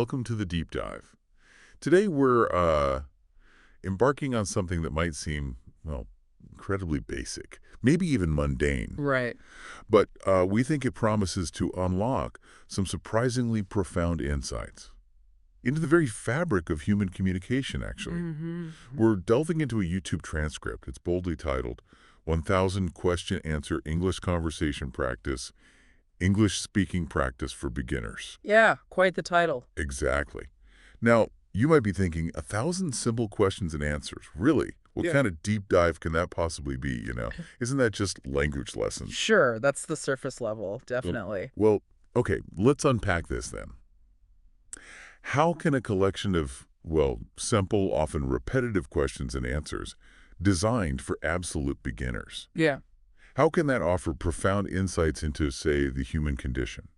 welcome to the deep dive. Today we're embarking on something that might seem, well, incredibly basic, maybe even mundane. Right. But we think it promises to unlock some surprisingly profound insights into the very fabric of human communication, actually. We're delving into a YouTube transcript. It's boldly titled, 1000 Question Answer English Conversation Practice, English Speaking Practice for Beginners. Yeah, quite the title. Exactly. Now, you might be thinking, 1000 simple questions and answers. Really? What Yeah. kind of deep dive can that possibly be? Isn't that just language lessons? Sure, that's the surface level, definitely. Well, okay, let's unpack this then. How can a collection of, well, simple, often repetitive questions and answers designed for absolute beginners, Yeah. how can that offer profound insights into, say, the human condition?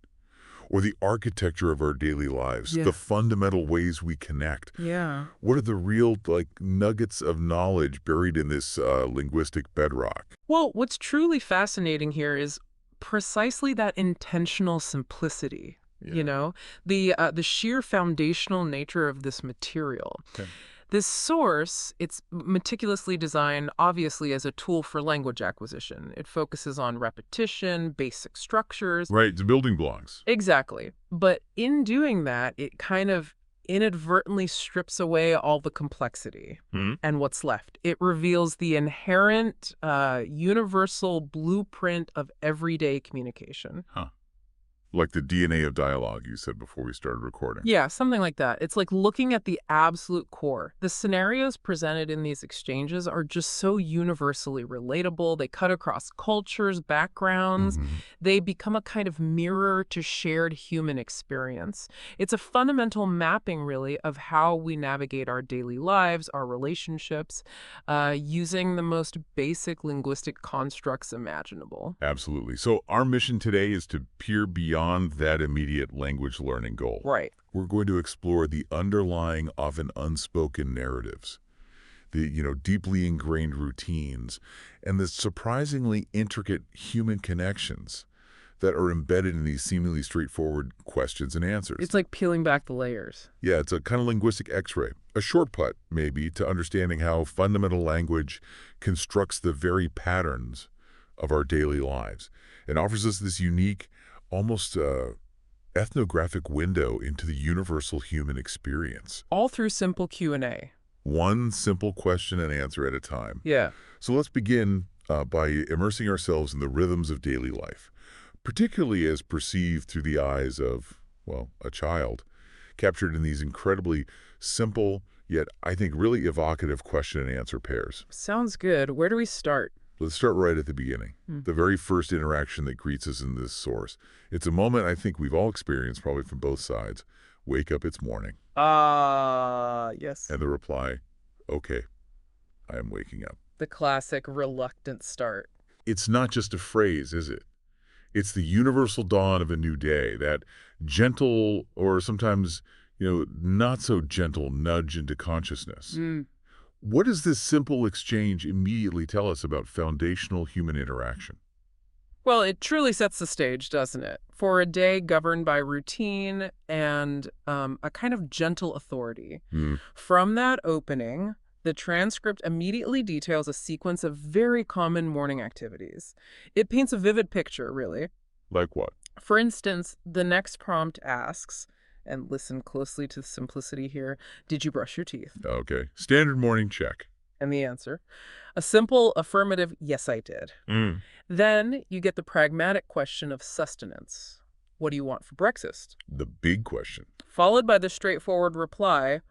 Or the architecture of our daily lives, Yeah. the fundamental ways we connect? Yeah. What are the real, nuggets of knowledge buried in this linguistic bedrock? Well, what's truly fascinating here is precisely that intentional simplicity. Yeah. The sheer foundational nature of this material. Okay. This source, it's meticulously designed, obviously, as a tool for language acquisition. It focuses on repetition, basic structures. Right, the building blocks. Exactly. But in doing that, it kind of inadvertently strips away all the complexity. And what's left? It reveals the inherent, universal blueprint of everyday communication. Huh. Like the DNA of dialogue you said before we started recording. Yeah, something like that. It's like looking at the absolute core. The scenarios presented in these exchanges are just so universally relatable. They cut across cultures, backgrounds. They become a kind of mirror to shared human experience. It's a fundamental mapping, really, of how we navigate our daily lives, our relationships, using the most basic linguistic constructs imaginable. Absolutely. So our mission today is to peer beyond that immediate language learning goal. Right. We're going to explore the underlying, often unspoken narratives, the, deeply ingrained routines, and the surprisingly intricate human connections that are embedded in these seemingly straightforward questions and answers. It's like peeling back the layers. Yeah, it's a kind of linguistic x-ray, a shortcut, maybe, to understanding how fundamental language constructs the very patterns of our daily lives and offers us this unique, almost ethnographic window into the universal human experience. All through simple Q&A. One simple question and answer at a time. Yeah. So let's begin by immersing ourselves in the rhythms of daily life, particularly as perceived through the eyes of, well, a child, captured in these incredibly simple, yet I think really evocative question and answer pairs. Sounds good. Where do we start? Let's start right at the beginning, the very first interaction that greets us in this source. It's a moment I think we've all experienced, probably from both sides. Wake up, it's morning. Yes. And the reply, okay, I am waking up. The classic reluctant start. It's not just a phrase, is it? It's the universal dawn of a new day, that gentle or sometimes, not so gentle nudge into consciousness. What does this simple exchange immediately tell us about foundational human interaction? Well, it truly sets the stage, doesn't it? For a day governed by routine and a kind of gentle authority. From that opening, the transcript immediately details a sequence of very common morning activities. It paints a vivid picture, really. Like what? For instance, the next prompt asks, and listen closely to the simplicity here, did you brush your teeth? Okay. Standard morning check. And the answer, a simple affirmative, yes, I did. Then you get the pragmatic question of sustenance. What do you want for breakfast? The big question. Followed by the straightforward reply,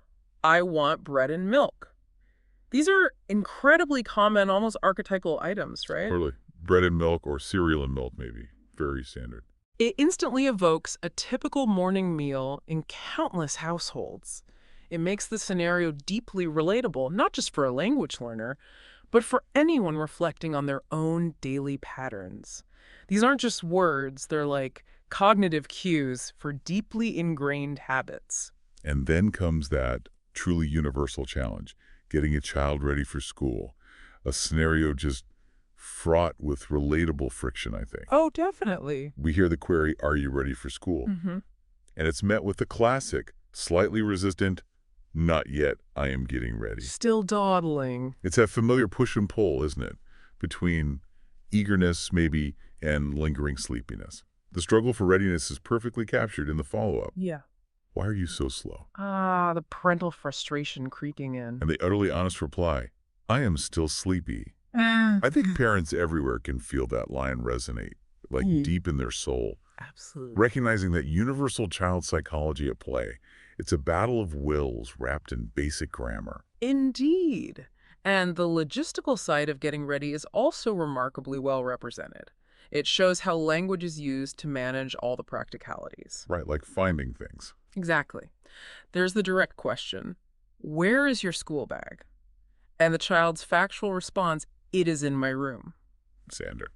I want bread and milk. These are incredibly common, almost archetypal items, right? Totally. Bread and milk or cereal and milk, maybe. Very standard. It instantly evokes a typical morning meal in countless households. It makes the scenario deeply relatable, not just for a language learner, but for anyone reflecting on their own daily patterns. These aren't just words, they're like cognitive cues for deeply ingrained habits. And then comes that truly universal challenge, getting a child ready for school. A scenario just fraught with relatable friction, I think. Oh, definitely. We hear the query, are you ready for school? And it's met with the classic, Slightly resistant, not yet, I am getting ready. Still dawdling. It's that familiar push and pull, isn't it? Between eagerness, maybe, and lingering sleepiness. The struggle for readiness is perfectly captured in the follow-up. Yeah. Why are you so slow? Ah, the parental frustration creeping in. And the utterly honest reply, I am still sleepy. Mm. I think parents everywhere can feel that line resonate, like deep in their soul. Absolutely. Recognizing that universal child psychology at play, it's a battle of wills wrapped in basic grammar. Indeed. And the logistical side of getting ready is also remarkably well represented. It shows how language is used to manage all the practicalities. Right, like finding things. Exactly. There's the direct question, where is your school bag? And the child's factual response, it is in my room. Sander.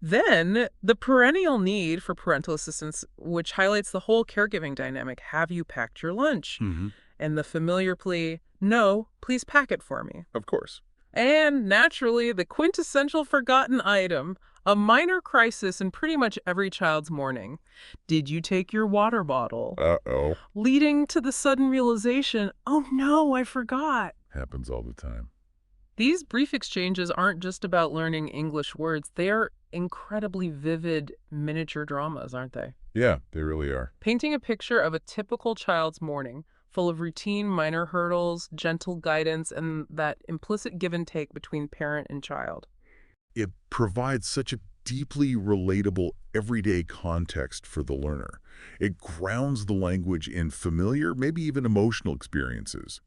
Then, the perennial need for parental assistance, which highlights the whole caregiving dynamic. Have you packed your lunch? And the familiar plea, no, please pack it for me. Of course. And naturally, the quintessential forgotten item, a minor crisis in pretty much every child's morning. Did you take your water bottle? Uh-oh. Leading to the sudden realization, oh no, I forgot. Happens all the time. These brief exchanges aren't just about learning English words. They are incredibly vivid miniature dramas, aren't they? Yeah, they really are. Painting a picture of a typical child's morning, full of routine minor hurdles, gentle guidance, and that implicit give and take between parent and child. It provides such a deeply relatable everyday context for the learner. It grounds the language in familiar, maybe even emotional experiences,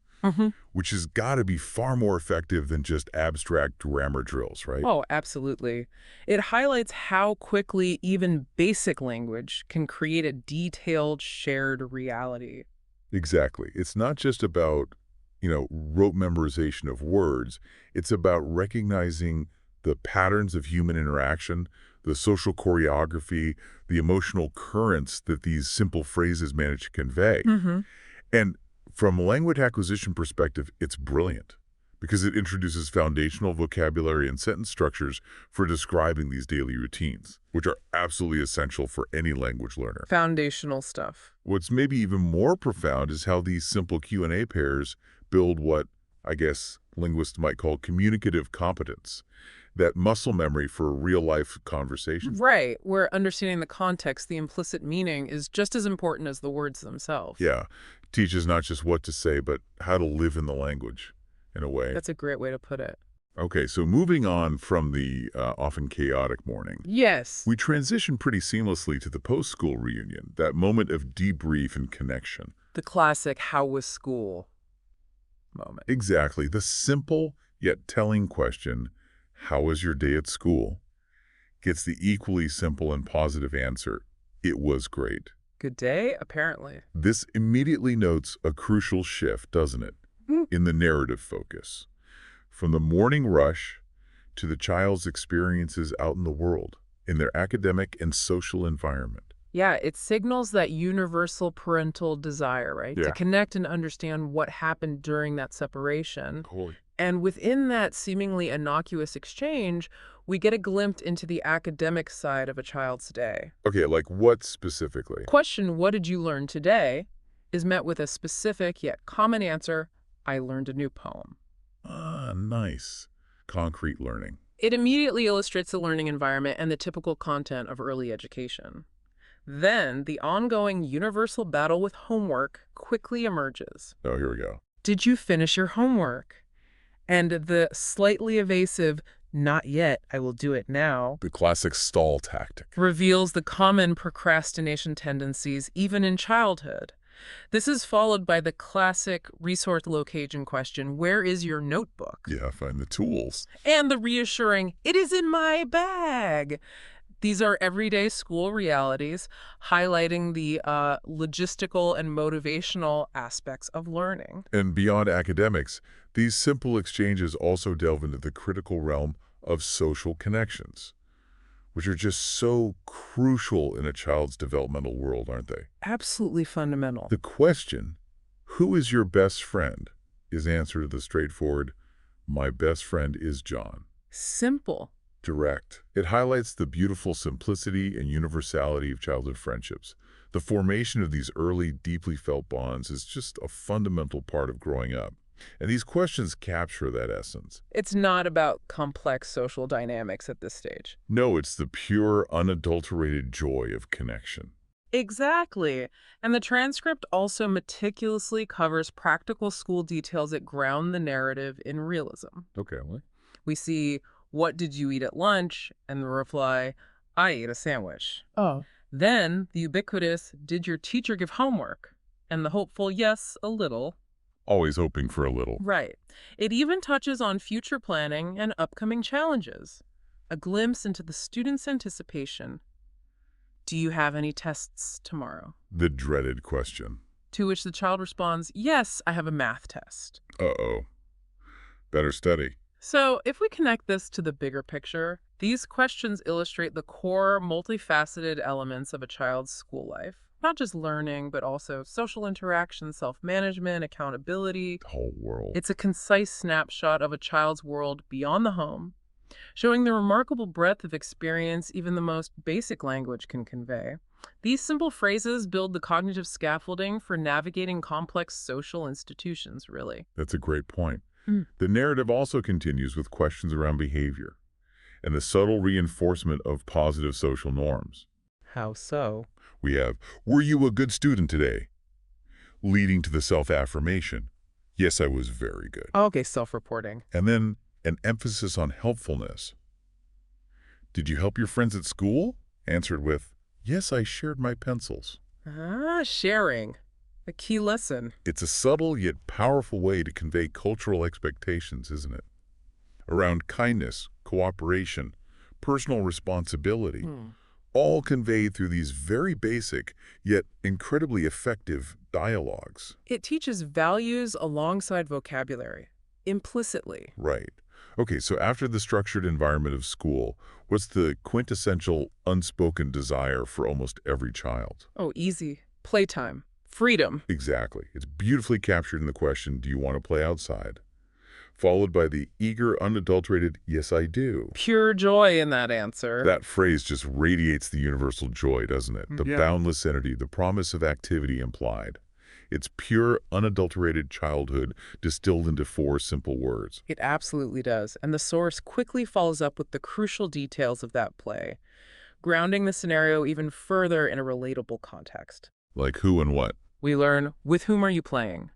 which has got to be far more effective than just abstract grammar drills, right? Oh, absolutely. It highlights how quickly even basic language can create a detailed shared reality. Exactly. It's not just about, rote memorization of words. It's about recognizing the patterns of human interaction, the social choreography, the emotional currents that these simple phrases manage to convey. And from a language acquisition perspective, it's brilliant because it introduces foundational vocabulary and sentence structures for describing these daily routines, which are absolutely essential for any language learner. Foundational stuff. What's maybe even more profound is how these simple Q&A pairs build what, I guess, linguists might call communicative competence, that muscle memory for a real-life conversation. Right, where understanding the context, the implicit meaning, is just as important as the words themselves. Yeah, teaches not just what to say, but how to live in the language, in a way. That's a great way to put it. Okay, so moving on from the often chaotic morning. Yes. We transition pretty seamlessly to the post-school reunion, that moment of debrief and connection. The classic "how was school" moment. Exactly. The simple yet telling question, how was your day at school, gets the equally simple and positive answer, it was great. Good day, apparently. This immediately notes a crucial shift, doesn't it, in the narrative focus. From the morning rush to the child's experiences out in the world, in their academic and social environment. Yeah, it signals that universal parental desire, right? Yeah. To connect and understand what happened during that separation. Totally. And within that seemingly innocuous exchange, we get a glimpse into the academic side of a child's day. Okay, like what specifically? Question, what did you learn today, is met with a specific yet common answer, I learned a new poem. Ah, nice. Concrete learning. It immediately illustrates the learning environment and the typical content of early education. Then, the ongoing universal battle with homework quickly emerges. Oh, here we go. Did you finish your homework? And the slightly evasive, not yet, I will do it now, The classic stall tactic. reveals the common procrastination tendencies even in childhood. This is followed by the classic resource location question, where is your notebook? Yeah, find the tools. And the reassuring, it is in my bag. These are everyday school realities, highlighting the logistical and motivational aspects of learning. And beyond academics, these simple exchanges also delve into the critical realm of social connections, which are just so crucial in a child's developmental world, aren't they? Absolutely fundamental. The question, who is your best friend, is answered to the straightforward, my best friend is John. Simple. Direct. It highlights the beautiful simplicity and universality of childhood friendships, The formation of these early, deeply felt bonds is just a fundamental part of growing up. And these questions capture that essence. It's not about complex social dynamics at this stage. No, it's the pure, unadulterated joy of connection. Exactly. And the transcript also meticulously covers practical school details that ground the narrative in realism. Okay, well, We see, "What did you eat at lunch?" and the reply, "I ate a sandwich." Oh, Then the ubiquitous, "Did your teacher give homework?" and the hopeful, "Yes, a little." always hoping for a little. Right. It even touches on future planning and upcoming challenges. A glimpse into the student's anticipation. "Do you have any tests tomorrow?" The dreaded question. To which the child responds, "Yes, I have a math test." Uh-oh. Better study. So, if we connect this to the bigger picture, these questions illustrate the core, multifaceted elements of a child's school life. Not just learning, but also social interaction, self-management, accountability. The whole world. It's a concise snapshot of a child's world beyond the home, showing the remarkable breadth of experience even the most basic language can convey. These simple phrases build the cognitive scaffolding for navigating complex social institutions, really. That's a great point. Mm. The narrative also continues with questions around behavior and the subtle reinforcement of positive social norms. how so? We have, were you a good student today? Leading to the self-affirmation, yes, I was very good. Okay, self-reporting. And then an emphasis on helpfulness. Did you help your friends at school? Answered with, yes, I shared my pencils. Sharing. A key lesson. It's a subtle yet powerful way to convey cultural expectations, isn't it? Around kindness, cooperation, personal responsibility, all conveyed through these very basic yet incredibly effective dialogues. It teaches values alongside vocabulary, implicitly. Right. Okay, so after the structured environment of school, what's the quintessential unspoken desire for almost every child? Oh, easy. Playtime. Freedom. Exactly. It's beautifully captured in the question, do you want to play outside? Followed by the eager, unadulterated, yes, I do. Pure joy in that answer. That phrase just radiates the universal joy, doesn't it? The Yeah. boundless energy, the promise of activity implied. It's pure, unadulterated childhood distilled into 4 simple words. It absolutely does. And the source quickly follows up with the crucial details of that play, grounding the scenario even further in a relatable context. Like who and what? We learn, with whom are you playing?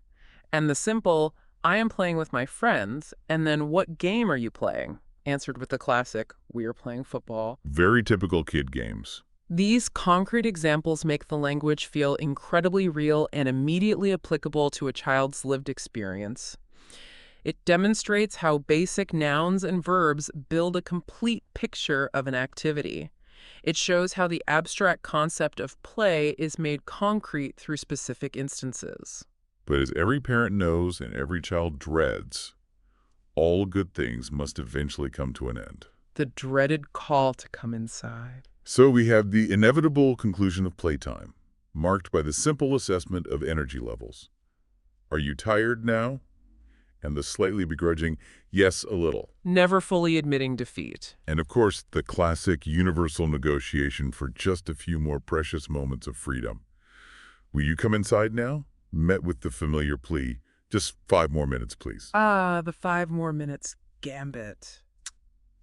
And the simple, I am playing with my friends, and then what game are you playing? Answered with the classic, we are playing football. Very typical kid games. These concrete examples make the language feel incredibly real and immediately applicable to a child's lived experience. It demonstrates how basic nouns and verbs build a complete picture of an activity. It shows how the abstract concept of play is made concrete through specific instances. But as every parent knows and every child dreads, all good things must eventually come to an end. The dreaded call to come inside. So we have the inevitable conclusion of playtime, marked by the simple assessment of energy levels. Are you tired now? And the slightly begrudging, yes, a little. Never fully admitting defeat. And of course, the classic universal negotiation for just a few more precious moments of freedom. Will you come inside now? Met with the familiar plea, just 5 more minutes, please. The 5 more minutes gambit.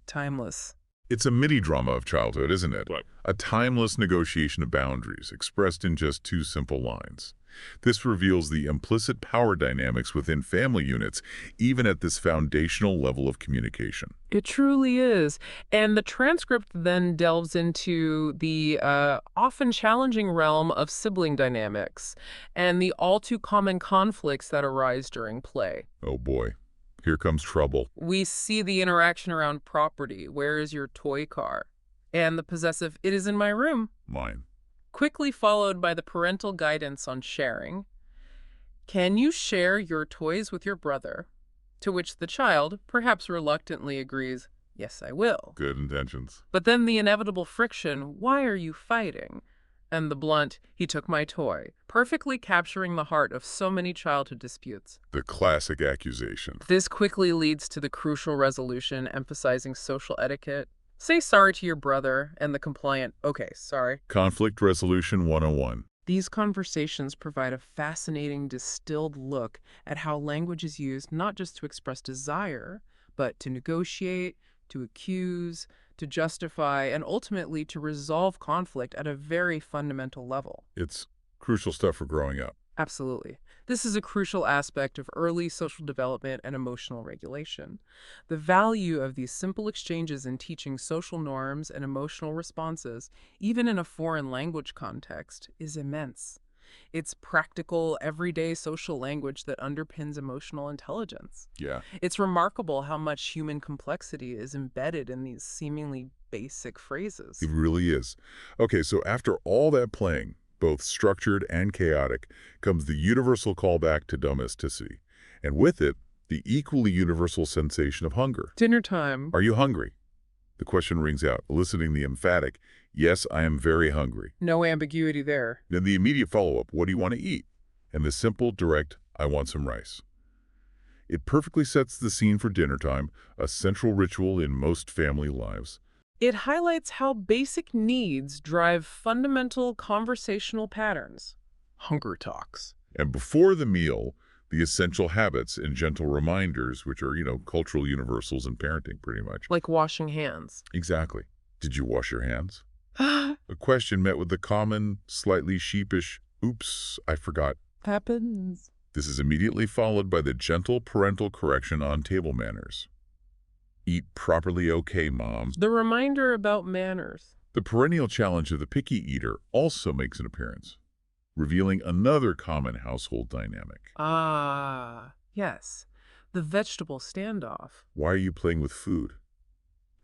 Timeless. It's a mini-drama of childhood, isn't it? Right. A timeless negotiation of boundaries, expressed in just 2 simple lines. This reveals the implicit power dynamics within family units, even at this foundational level of communication. It truly is. And the transcript then delves into the often challenging realm of sibling dynamics and the all too common conflicts that arise during play. Oh boy, here comes trouble. We see the interaction around property. Where is your toy car? And the possessive, it is in my room. Mine. Quickly followed by the parental guidance on sharing. Can you share your toys with your brother? To which the child, perhaps reluctantly, agrees, yes, I will. Good intentions. But then the inevitable friction, why are you fighting? And the blunt, he took my toy, perfectly capturing the heart of so many childhood disputes. The classic accusation. This quickly leads to the crucial resolution, emphasizing social etiquette. Say sorry to your brother, and the compliant, okay, sorry. Conflict Resolution 101. These conversations provide a fascinating, distilled look at how language is used not just to express desire, but to negotiate, to accuse, to justify, and ultimately to resolve conflict at a very fundamental level. It's crucial stuff for growing up. Absolutely. This is a crucial aspect of early social development and emotional regulation. The value of these simple exchanges in teaching social norms and emotional responses, even in a foreign language context, is immense. It's practical, everyday social language that underpins emotional intelligence. Yeah, It's remarkable how much human complexity is embedded in these seemingly basic phrases. it really is. Okay, so after all that playing, both structured and chaotic, comes the universal callback to domesticity. And with it, the equally universal sensation of hunger. Dinner time. Are you hungry? The question rings out, eliciting the emphatic, yes, I am very hungry. No ambiguity there. Then the immediate follow-up, what do you want to eat? And the simple, direct, I want some rice. It perfectly sets the scene for dinner time, a central ritual in most family lives. It highlights how basic needs drive fundamental conversational patterns. Hunger talks. And before the meal, the essential habits and gentle reminders, which are, cultural universals in parenting, pretty much. Like washing hands. Exactly. Did you wash your hands? A question met with the common, slightly sheepish, oops, I forgot. Happens. This is immediately followed by the gentle parental correction on table manners. Eat properly, okay, Mom. The reminder about manners. The perennial challenge of the picky eater also makes an appearance, revealing another common household dynamic. Ah, yes. The vegetable standoff. Why are you playing with food?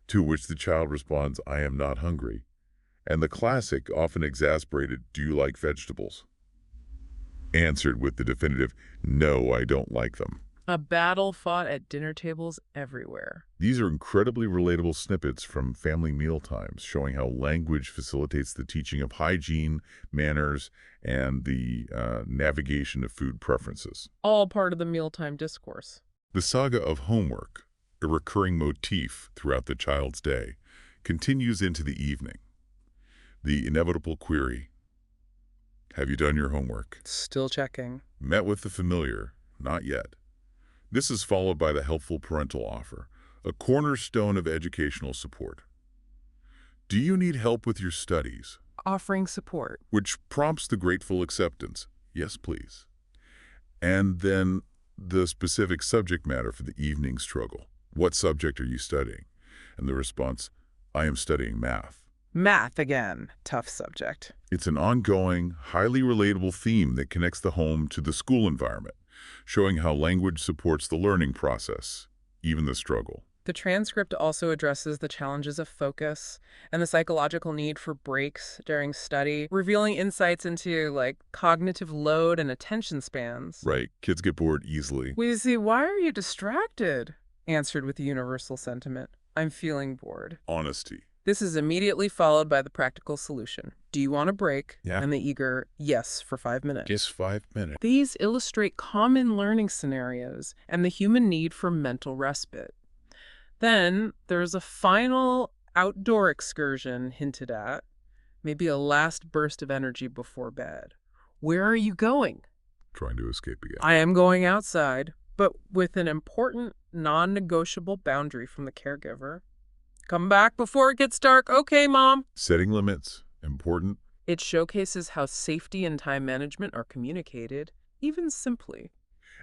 To which the child responds, I am not hungry. And the classic, often exasperated, do you like vegetables? Answered with the definitive, no, I don't like them. A battle fought at dinner tables everywhere. These are incredibly relatable snippets from family meal times, showing how language facilitates the teaching of hygiene, manners, and the navigation of food preferences. All part of the mealtime discourse. The saga of homework, a recurring motif throughout the child's day, continues into the evening. The inevitable query, have you done your homework? Still checking. Met with the familiar, not yet. This is followed by the helpful parental offer, a cornerstone of educational support. Do you need help with your studies? Offering support. Which prompts the grateful acceptance, yes please. And then the specific subject matter for the evening struggle. What subject are you studying? And the response, I am studying math. Math again. Tough subject. It's an ongoing, highly relatable theme that connects the home to the school environment, showing how language supports the learning process, even the struggle. The transcript also addresses the challenges of focus and the psychological need for breaks during study, revealing insights into, cognitive load and attention spans. Right, kids get bored easily. We see, why are you distracted? Answered with the universal sentiment, I'm feeling bored. Honesty. This is immediately followed by the practical solution. Do you want a break? Yeah. And the eager, yes, for 5 minutes. Just 5 minutes. These illustrate common learning scenarios and the human need for mental respite. Then there's a final outdoor excursion hinted at, maybe a last burst of energy before bed. Where are you going? Trying to escape again. I am going outside, but with an important, non-negotiable boundary from the caregiver. Come back before it gets dark. Okay, Mom. Setting limits, important. It showcases how safety and time management are communicated, even simply.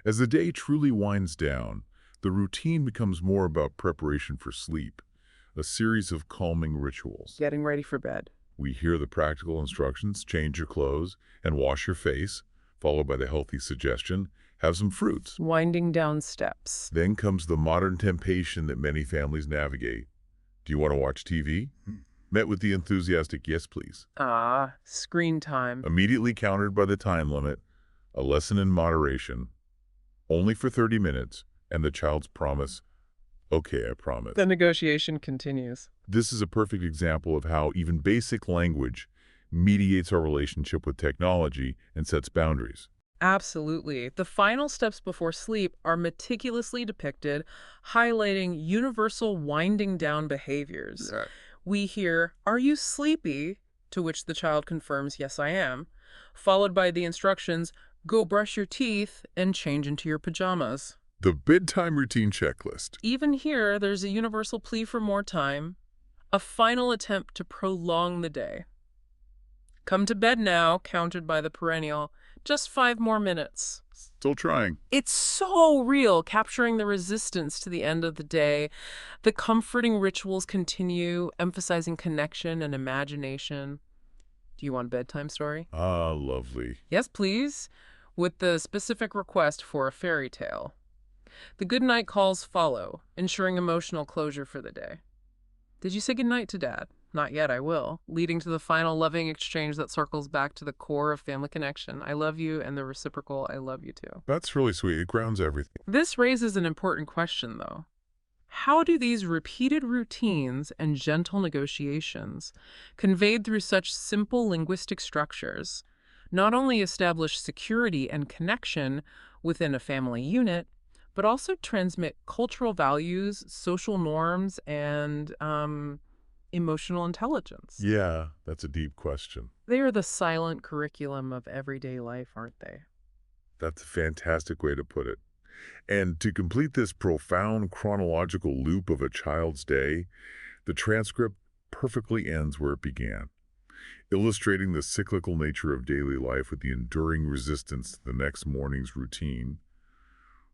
As the day truly winds down, the routine becomes more about preparation for sleep, a series of calming rituals. Getting ready for bed. We hear the practical instructions, change your clothes and wash your face, followed by the healthy suggestion, have some fruits. Winding down steps. Then comes the modern temptation that many families navigate. Do you want to watch TV? Met with the enthusiastic, yes please. Screen time. Immediately countered by the time limit, a lesson in moderation, only for 30 minutes, and the child's promise, okay, I promise. The negotiation continues. This is a perfect example of how even basic language mediates our relationship with technology and sets boundaries. Absolutely. The final steps before sleep are meticulously depicted, highlighting universal winding down behaviors. Right. We hear, are you sleepy? To which the child confirms, yes, I am. followed by the instructions, go brush your teeth and change into your pajamas. The bedtime routine checklist. Even here, there's a universal plea for more time, a final attempt to prolong the day. Come to bed now, countered by the perennial, just 5 more minutes. Still trying. It's so real, capturing the resistance to the end of the day. The comforting rituals continue, emphasizing connection and imagination. Do you want a bedtime story? Ah, lovely. Yes, please, with the specific request for a fairy tale. The goodnight calls follow, ensuring emotional closure for the day. Did you say goodnight to Dad? Not yet, I will, leading to the final loving exchange that circles back to the core of family connection. I love you, and the reciprocal, I love you too. That's really sweet. It grounds everything. This raises an important question, though. How do these repeated routines and gentle negotiations, conveyed through such simple linguistic structures, not only establish security and connection within a family unit, but also transmit cultural values, social norms, and emotional intelligence? Yeah, that's a deep question. They are the silent curriculum of everyday life, aren't they? That's a fantastic way to put it. And to complete this profound chronological loop of a child's day, the transcript perfectly ends where it began, illustrating the cyclical nature of daily life with the enduring resistance to the next morning's routine.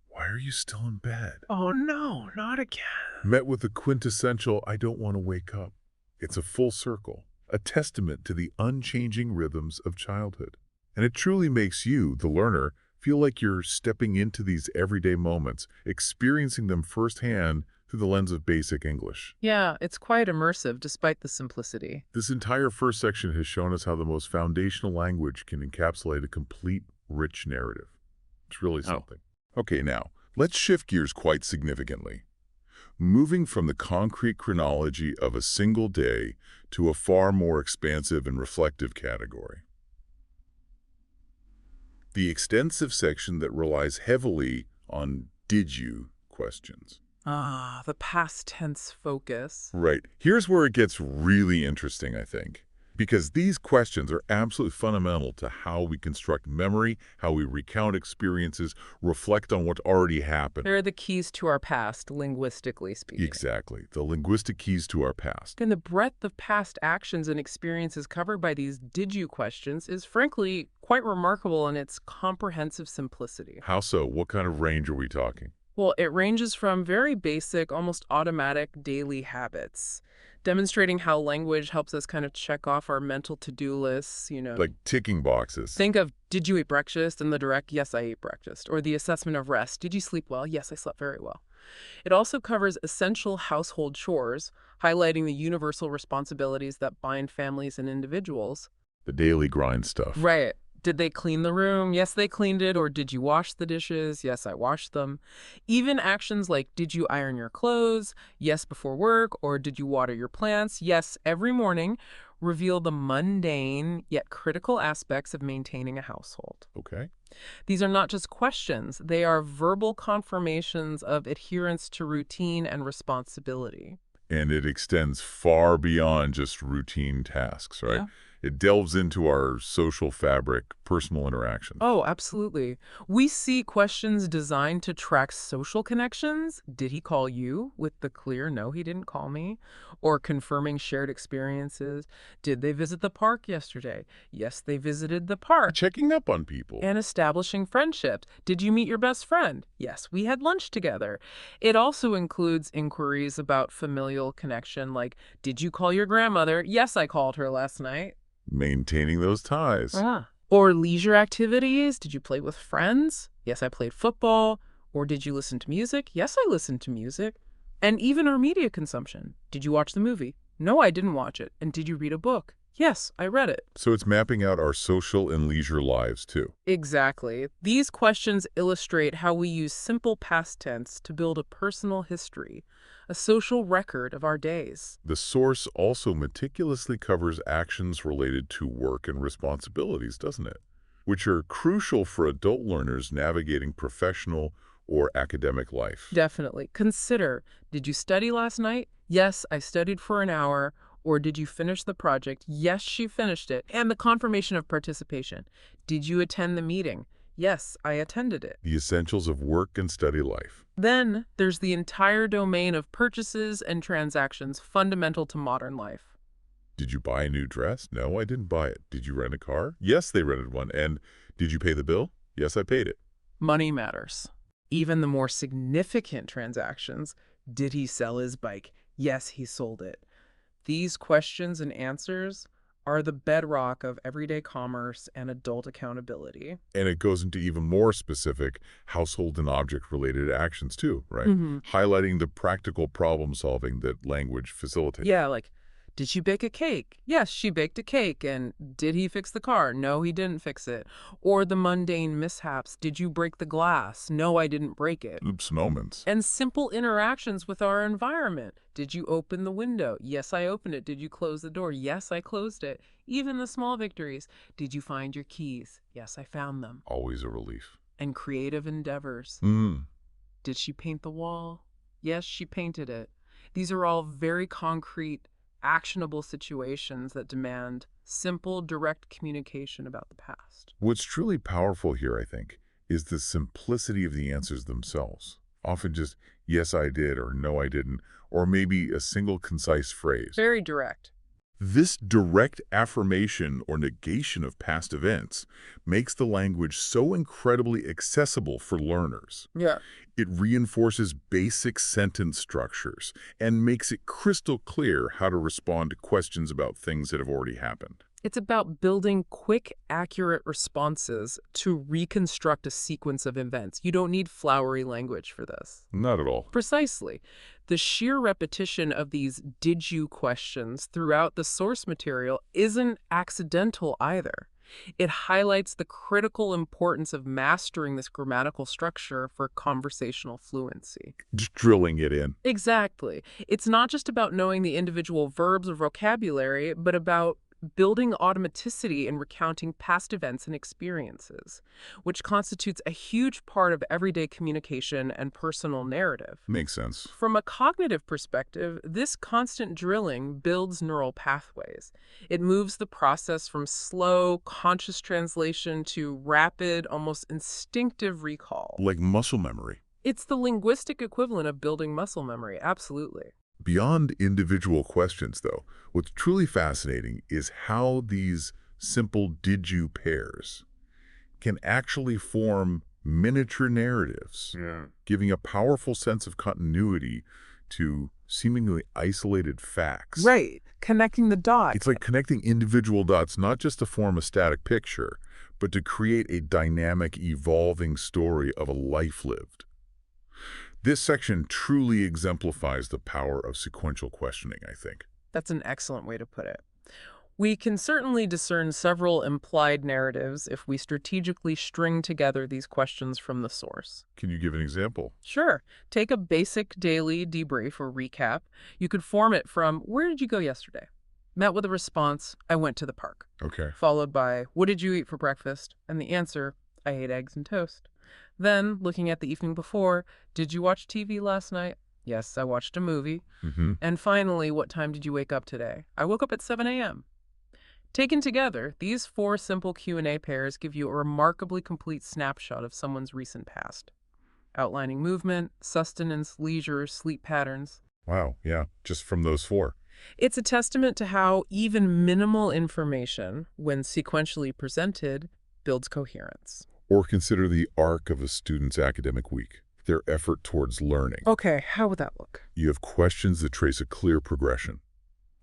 Why are you still in bed? Oh no, not again. Met with the quintessential, I don't want to wake up. It's a full circle, a testament to the unchanging rhythms of childhood. And it truly makes you, the learner, feel like you're stepping into these everyday moments, experiencing them firsthand through the lens of basic English. Yeah, it's quite immersive despite the simplicity. This entire first section has shown us how the most foundational language can encapsulate a complete, rich narrative. It's really something. Okay, now, let's shift gears quite significantly. Moving from the concrete chronology of a single day to a far more expansive and reflective category. The extensive section that relies heavily on did you questions. Ah, the past tense focus. Right. Here's where it gets really interesting, I think. Because these questions are absolutely fundamental to how we construct memory, how we recount experiences, reflect on what already happened. They're the keys to our past, linguistically speaking. Exactly. The linguistic keys to our past. And the breadth of past actions and experiences covered by these did you questions is frankly quite remarkable in its comprehensive simplicity. How so? What kind of range are we talking? Well, it ranges from very basic, almost automatic daily habits, demonstrating how language helps us kind of check off our mental to-do lists, Like ticking boxes. Think of, did you eat breakfast? And the direct, yes, I ate breakfast. Or the assessment of rest. Did you sleep well? Yes, I slept very well. It also covers essential household chores, highlighting the universal responsibilities that bind families and individuals. The daily grind stuff. Right. Did they clean the room? Yes, they cleaned it. Or did you wash the dishes? Yes, I washed them. Even actions like, did you iron your clothes? Yes, before work. Or did you water your plants? Yes, every morning, reveal the mundane yet critical aspects of maintaining a household. Okay. These are not just questions. They are verbal confirmations of adherence to routine and responsibility. And it extends far beyond just routine tasks, right? Yeah. It delves into our social fabric, personal interactions. Oh, absolutely. We see questions designed to track social connections. Did he call you? With the clear, no, he didn't call me. Or confirming shared experiences. Did they visit the park yesterday? Yes, they visited the park. Checking up on people. And establishing friendships. Did you meet your best friend? Yes, we had lunch together. It also includes inquiries about familial connection, like, did you call your grandmother? Yes, I called her last night. Maintaining those ties. Or leisure activities. Did you play with friends? Yes, I played football. Or did you listen to music? Yes, I listened to music. And even our media consumption. Did you watch the movie? No, I didn't watch it. And did you read a book? Yes, I read it. So it's mapping out our social and leisure lives, too. Exactly. These questions illustrate how we use simple past tense to build a personal history, a social record of our days. The source also meticulously covers actions related to work and responsibilities, doesn't it? Which are crucial for adult learners navigating professional or academic life. Definitely. Consider, did you study last night? Yes, I studied for an hour. Or did you finish the project? Yes, she finished it. And the confirmation of participation. Did you attend the meeting? Yes, I attended it. The essentials of work and study life. Then there's the entire domain of purchases and transactions fundamental to modern life. Did you buy a new dress? No, I didn't buy it. Did you rent a car? Yes, they rented one. And did you pay the bill? Yes, I paid it. Money matters. Even the more significant transactions. Did he sell his bike? Yes, he sold it. These questions and answers are the bedrock of everyday commerce and adult accountability. And it goes into even more specific household and object-related actions too, right? Highlighting the practical problem-solving that language facilitates. Yeah, like, did she bake a cake? Yes, she baked a cake. And did he fix the car? No, he didn't fix it. Or the mundane mishaps. Did you break the glass? No, I didn't break it. Oops moments. And simple interactions with our environment. Did you open the window? Yes, I opened it. Did you close the door? Yes, I closed it. Even the small victories. Did you find your keys? Yes, I found them. Always a relief. And creative endeavors. Did she paint the wall? Yes, she painted it. These are all very concrete, actionable situations that demand simple, direct communication about the past. What's truly powerful here, I think, is the simplicity of the answers themselves. Often just, yes, I did, or no, I didn't, or maybe a single concise phrase. Very direct. This direct affirmation or negation of past events makes the language so incredibly accessible for learners. Yeah. It reinforces basic sentence structures and makes it crystal clear how to respond to questions about things that have already happened. It's about building quick, accurate responses to reconstruct a sequence of events. You don't need flowery language for this. Not at all. Precisely. The sheer repetition of these "did you" questions throughout the source material isn't accidental either. It highlights the critical importance of mastering this grammatical structure for conversational fluency. Just drilling it in. Exactly. It's not just about knowing the individual verbs or vocabulary, but about building automaticity in recounting past events and experiences, which constitutes a huge part of everyday communication and personal narrative. Makes sense. From a cognitive perspective, this constant drilling builds neural pathways. It moves the process from slow, conscious translation to rapid, almost instinctive recall. Like muscle memory. It's the linguistic equivalent of building muscle memory, absolutely. Beyond individual questions, though, what's truly fascinating is how these simple did you pairs can actually form miniature narratives, giving a powerful sense of continuity to seemingly isolated facts. Right. Connecting the dots. It's like connecting individual dots, not just to form a static picture, but to create a dynamic, evolving story of a life lived. This section truly exemplifies the power of sequential questioning, I think. That's an excellent way to put it. We can certainly discern several implied narratives if we strategically string together these questions from the source. Can you give an example? Sure. Take a basic daily debrief or recap. You could form it from, where did you go yesterday? Met with a response, I went to the park. Okay. Followed by, what did you eat for breakfast? And the answer, I ate eggs and toast. Then, looking at the evening before, did you watch TV last night? Yes, I watched a movie. And finally, what time did you wake up today? I woke up at 7 a.m. Taken together, these four simple Q&A pairs give you a remarkably complete snapshot of someone's recent past, outlining movement, sustenance, leisure, sleep patterns. Wow, yeah, just from those four. It's a testament to how even minimal information, when sequentially presented, builds coherence. Or consider the arc of a student's academic week, their effort towards learning. Okay, how would that look? You have questions that trace a clear progression.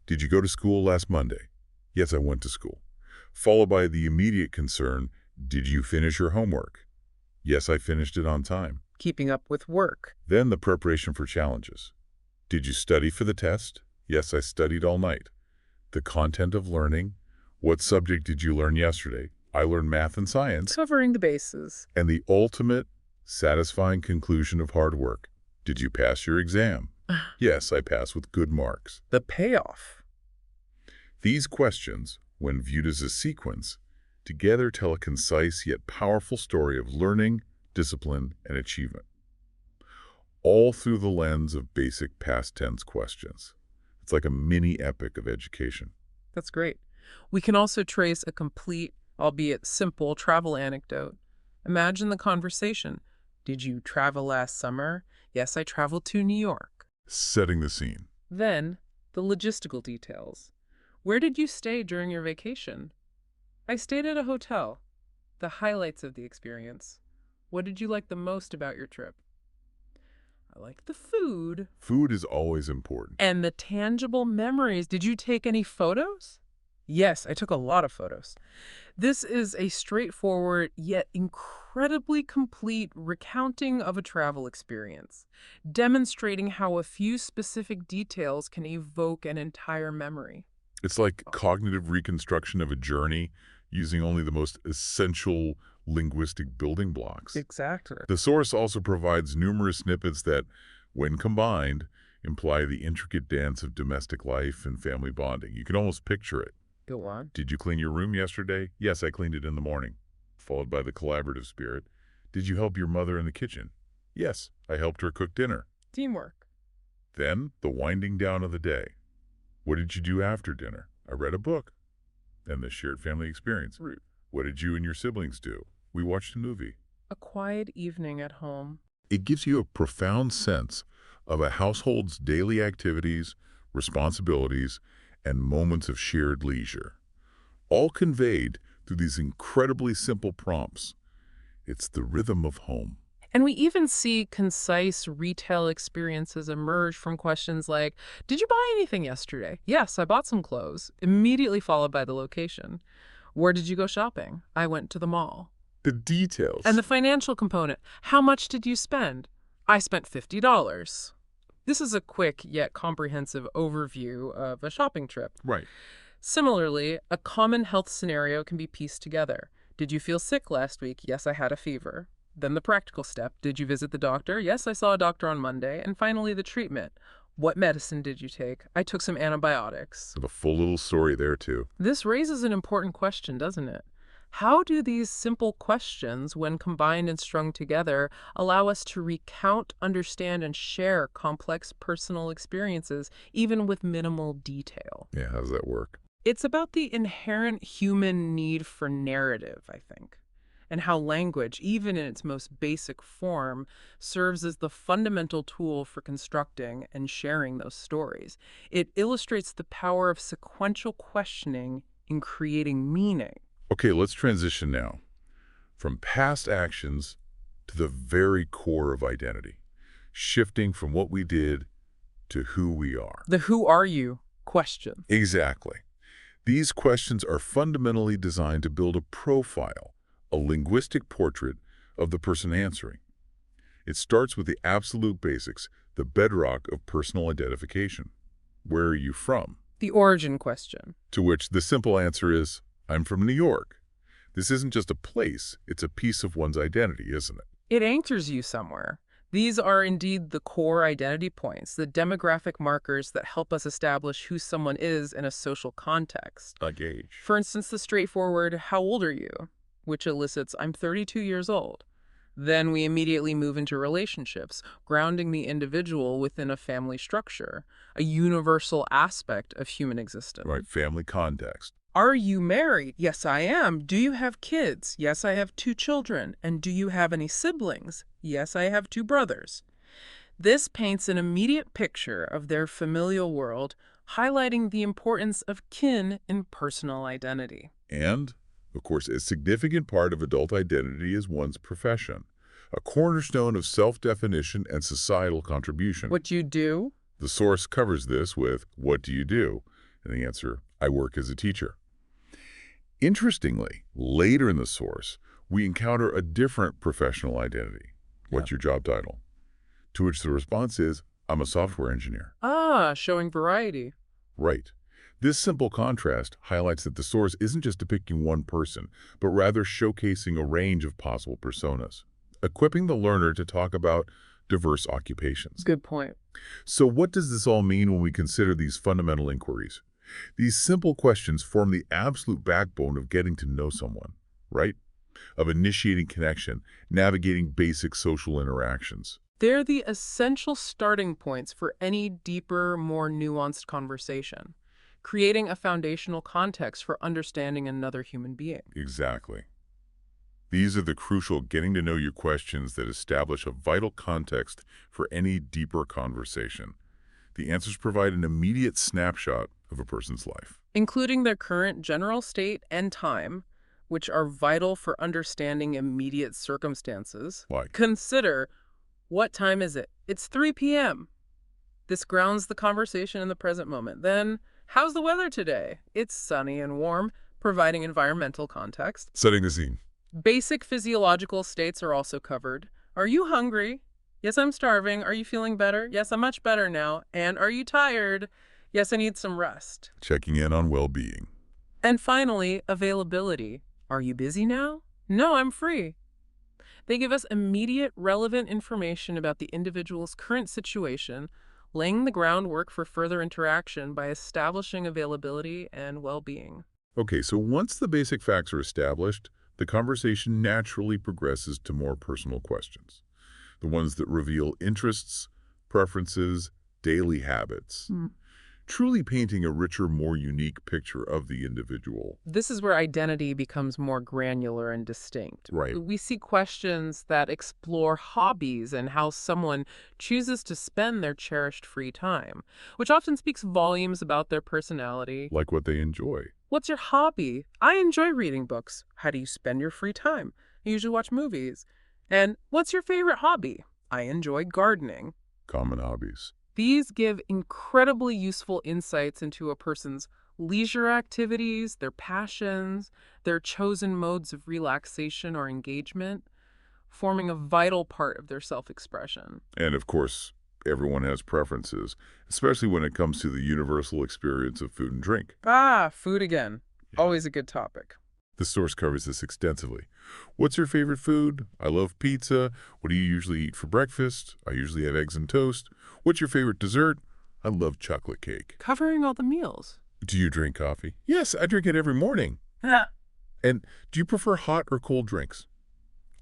Did you go to school last Monday? Yes, I went to school. Followed by the immediate concern, did you finish your homework? Yes, I finished it on time. Keeping up with work. Then the preparation for challenges. Did you study for the test? Yes, I studied all night. The content of learning. What subject did you learn yesterday? I learned math and science. Covering the bases. And the ultimate, satisfying conclusion of hard work. Did you pass your exam? Yes, I passed with good marks. The payoff. These questions, when viewed as a sequence, together tell a concise yet powerful story of learning, discipline, and achievement. All through the lens of basic past tense questions. It's like a mini epic of education. That's great. We can also trace a complete, albeit simple, travel anecdote. Imagine the conversation. Did you travel last summer? Yes, I traveled to New York. Setting the scene. Then, the logistical details. Where did you stay during your vacation? I stayed at a hotel. The highlights of the experience. What did you like the most about your trip? I like the food. Food is always important. And the tangible memories. Did you take any photos? Yes, I took a lot of photos. This is a straightforward yet incredibly complete recounting of a travel experience, demonstrating how a few specific details can evoke an entire memory. It's like cognitive reconstruction of a journey using only the most essential linguistic building blocks. Exactly. The source also provides numerous snippets that, when combined, imply the intricate dance of domestic life and family bonding. You can almost picture it. Go on. Did you clean your room yesterday? Yes, I cleaned it in the morning. Followed by the collaborative spirit. Did you help your mother in the kitchen? Yes, I helped her cook dinner. Teamwork. Then, the winding down of the day. What did you do after dinner? I read a book. Then the shared family experience. What did you and your siblings do? We watched a movie. A quiet evening at home. It gives you a profound sense of a household's daily activities, responsibilities, and moments of shared leisure, all conveyed through these incredibly simple prompts. It's the rhythm of home. And we even see concise retail experiences emerge from questions like, did you buy anything yesterday? Yes, I bought some clothes, immediately followed by the location. Where did you go shopping? I went to the mall. The details. And the financial component. How much did you spend? I spent $50. This is a quick yet comprehensive overview of a shopping trip. Right. Similarly, a common health scenario can be pieced together. Did you feel sick last week? Yes, I had a fever. Then the practical step. Did you visit the doctor? Yes, I saw a doctor on Monday. And finally, the treatment. What medicine did you take? I took some antibiotics. The full little story there, too. This raises an important question, doesn't it? How do these simple questions, when combined and strung together, allow us to recount, understand, and share complex personal experiences, even with minimal detail? Yeah, how does that work? It's about the inherent human need for narrative, I think, and how language, even in its most basic form, serves as the fundamental tool for constructing and sharing those stories. It illustrates the power of sequential questioning in creating meaning. Okay, let's transition now from past actions to the very core of identity, shifting from what we did to who we are. The who are you question. Exactly. These questions are fundamentally designed to build a profile, a linguistic portrait of the person answering. It starts with the absolute basics, the bedrock of personal identification. Where are you from? The origin question. To which the simple answer is, I'm from New York. This isn't just a place, it's a piece of one's identity, isn't it? It anchors you somewhere. These are indeed the core identity points, the demographic markers that help us establish who someone is in a social context. Like age. For instance, the straightforward, how old are you? Which elicits, I'm 32 years old. Then we immediately move into relationships, grounding the individual within a family structure, a universal aspect of human existence. Right, family context. Are you married? Yes, I am. Do you have kids? Yes, I have 2 children. And do you have any siblings? Yes, I have 2 brothers. This paints an immediate picture of their familial world, highlighting the importance of kin in personal identity. And, of course, a significant part of adult identity is one's profession, a cornerstone of self-definition and societal contribution. What you do? The source covers this with, what do you do? And the answer, I work as a teacher. Interestingly, later in the source, we encounter a different professional identity. What's your job title? To which the response is, I'm a software engineer. Ah, showing variety. Right. This simple contrast highlights that the source isn't just depicting one person, but rather showcasing a range of possible personas, equipping the learner to talk about diverse occupations. Good point. So what does this all mean when we consider these fundamental inquiries? These simple questions form the absolute backbone of getting to know someone, right? Of initiating connection, navigating basic social interactions. They're the essential starting points for any deeper, more nuanced conversation, creating a foundational context for understanding another human being. Exactly. These are the crucial getting to know you questions that establish a vital context for any deeper conversation. The answers provide an immediate snapshot of a person's life. Including their current general state and time, which are vital for understanding immediate circumstances. Like, Consider, what time is it? It's 3 p.m. This grounds the conversation in the present moment. Then, how's the weather today? It's sunny and warm, providing environmental context. setting the scene. Basic physiological states are also covered. Are you hungry? Yes, I'm starving. Are you feeling better? Yes, I'm much better now. And are you tired? Yes, I need some rest. Checking in on well-being. And finally, availability. Are you busy now? No, I'm free. They give us immediate, relevant information about the individual's current situation, laying the groundwork for further interaction by establishing availability and well-being. Okay, so once the basic facts are established, the conversation naturally progresses to more personal questions. The ones that reveal interests, preferences, daily habits. Truly painting a richer, more unique picture of the individual. This is where identity becomes more granular and distinct. Right. We see questions that explore hobbies and how someone chooses to spend their cherished free time, which often speaks volumes about their personality. Like what they enjoy. What's your hobby? I enjoy reading books. How do you spend your free time? I usually watch movies. And what's your favorite hobby? I enjoy gardening. Common hobbies. These give incredibly useful insights into a person's leisure activities, their passions, their chosen modes of relaxation or engagement, forming a vital part of their self-expression. And of course, everyone has preferences, especially when it comes to the universal experience of food and drink. Ah, food again. Always a good topic. The source covers this extensively. What's your favorite food? I love pizza. What do you usually eat for breakfast? I usually have eggs and toast. What's your favorite dessert? I love chocolate cake. Covering all the meals. Do you drink coffee? Yes, I drink it every morning. And do you prefer hot or cold drinks?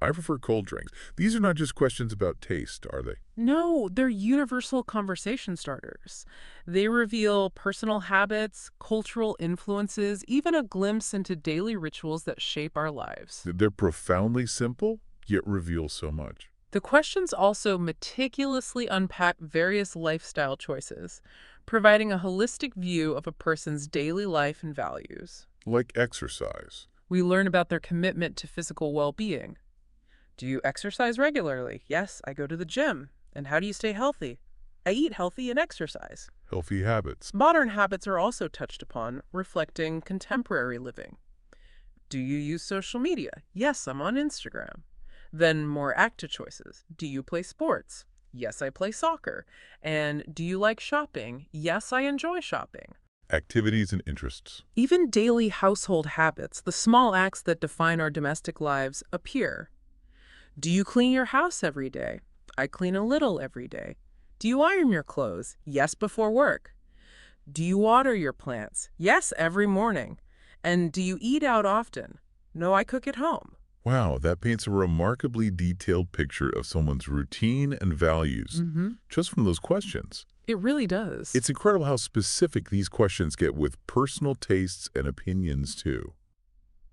I prefer cold drinks. These are not just questions about taste, are they? No, they're universal conversation starters. They reveal personal habits, cultural influences, even a glimpse into daily rituals that shape our lives. They're profoundly simple, yet reveal so much. The questions also meticulously unpack various lifestyle choices, providing a holistic view of a person's daily life and values. Like exercise. We learn about their commitment to physical well-being. Do you exercise regularly? Yes, I go to the gym. And how do you stay healthy? I eat healthy and exercise. Healthy habits. Modern habits are also touched upon, reflecting contemporary living. Do you use social media? Yes, I'm on Instagram. Then more active choices. Do you play sports? Yes, I play soccer. And do you like shopping? Yes, I enjoy shopping. Activities and interests. Even daily household habits, the small acts that define our domestic lives, appear. Do you clean your house every day? I clean a little every day. Do you iron your clothes? Yes, before work. Do you water your plants? Yes, every morning. And do you eat out often? No, I cook at home. Wow, that paints a remarkably detailed picture of someone's routine and values, just from those questions. It really does. It's incredible how specific these questions get with personal tastes and opinions, too.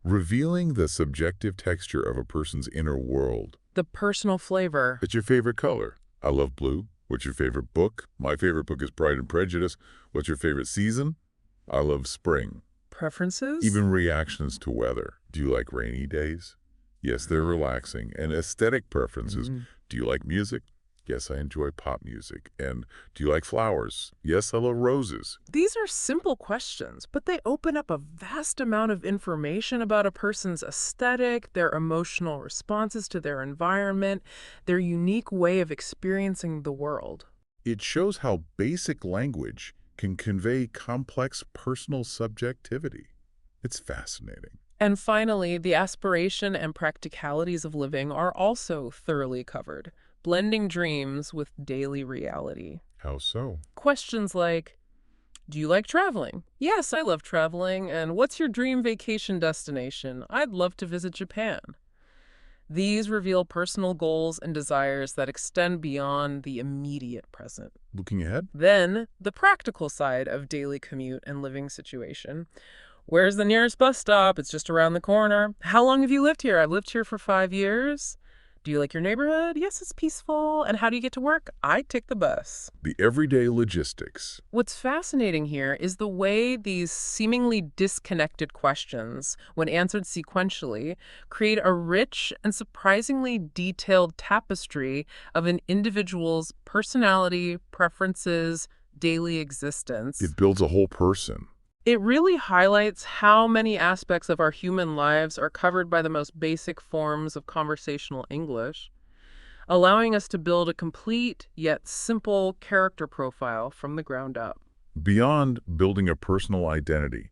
Revealing the subjective texture of a person's inner world. The personal flavor. What's your favorite color? I love blue. What's your favorite book? My favorite book is Pride and Prejudice. What's your favorite season? I love spring. Preferences? Even reactions to weather. Do you like rainy days? Yes, they're relaxing. And aesthetic preferences. Do you like music? Yes, I enjoy pop music. And do you like flowers? Yes, I love roses. These are simple questions, but they open up a vast amount of information about a person's aesthetic, their emotional responses to their environment, their unique way of experiencing the world. It shows how basic language can convey complex personal subjectivity. It's fascinating. And finally, the aspiration and practicalities of living are also thoroughly covered, blending dreams with daily reality. How so? Questions like, do you like traveling? Yes, I love traveling. And what's your dream vacation destination? I'd love to visit Japan. These reveal personal goals and desires that extend beyond the immediate present. Looking ahead? Then, the practical side of daily commute and living situation. Where's the nearest bus stop? It's just around the corner. How long have you lived here? I've lived here for 5 years. Do you like your neighborhood? Yes, it's peaceful. And how do you get to work? I take the bus. The everyday logistics. What's fascinating here is the way these seemingly disconnected questions, when answered sequentially, create a rich and surprisingly detailed tapestry of an individual's personality, preferences, daily existence. It builds a whole person. It really highlights how many aspects of our human lives are covered by the most basic forms of conversational English, allowing us to build a complete yet simple character profile from the ground up. Beyond building a personal identity,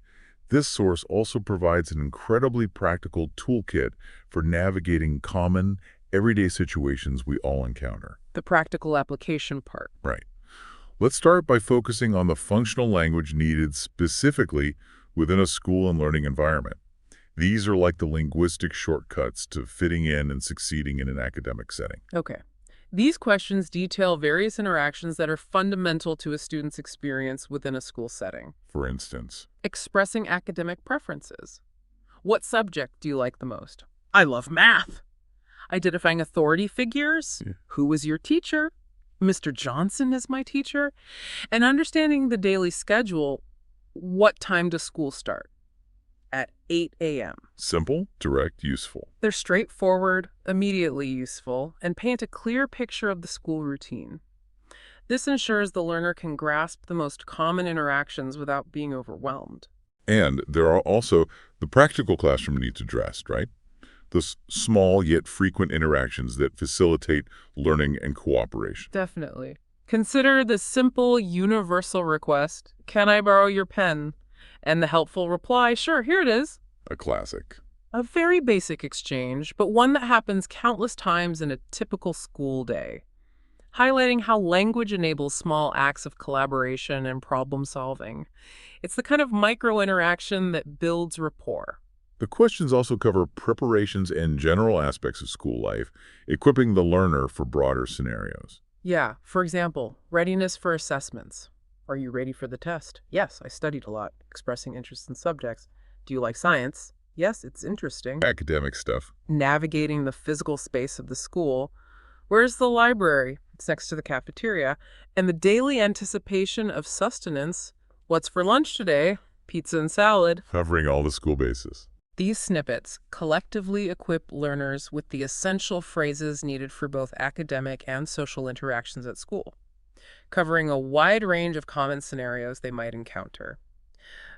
this source also provides an incredibly practical toolkit for navigating common, everyday situations we all encounter. The practical application part. Right. Let's start by focusing on the functional language needed specifically within a school and learning environment. These are like the linguistic shortcuts to fitting in and succeeding in an academic setting. Okay. These questions detail various interactions that are fundamental to a student's experience within a school setting. For instance, Expressing academic preferences. What subject do you like the most? I love math. Identifying authority figures. Yeah. Who was your teacher? Mr. Johnson is my teacher. And understanding the daily schedule. What time does school start? At 8 a.m. simple, direct, useful. They're straightforward, immediately useful, and paint a clear picture of the school routine. This ensures the learner can grasp the most common interactions without being overwhelmed. And there are also the practical classroom needs addressed, right? The small yet frequent interactions that facilitate learning and cooperation. Definitely. Consider the simple, universal request, "Can I borrow your pen?" And the helpful reply, "Sure, here it is." A classic. A very basic exchange, but one that happens countless times in a typical school day, highlighting how language enables small acts of collaboration and problem solving. It's the kind of micro-interaction that builds rapport. The questions also cover preparations and general aspects of school life, equipping the learner for broader scenarios. Yeah, for example, readiness for assessments. Are you ready for the test? Yes, I studied a lot. Expressing interest in subjects. Do you like science? Yes, it's interesting. Academic stuff. Navigating the physical space of the school. Where's the library? It's next to the cafeteria. And the daily anticipation of sustenance. What's for lunch today? Pizza and salad. Covering all the school bases. These snippets collectively equip learners with the essential phrases needed for both academic and social interactions at school, covering a wide range of common scenarios they might encounter.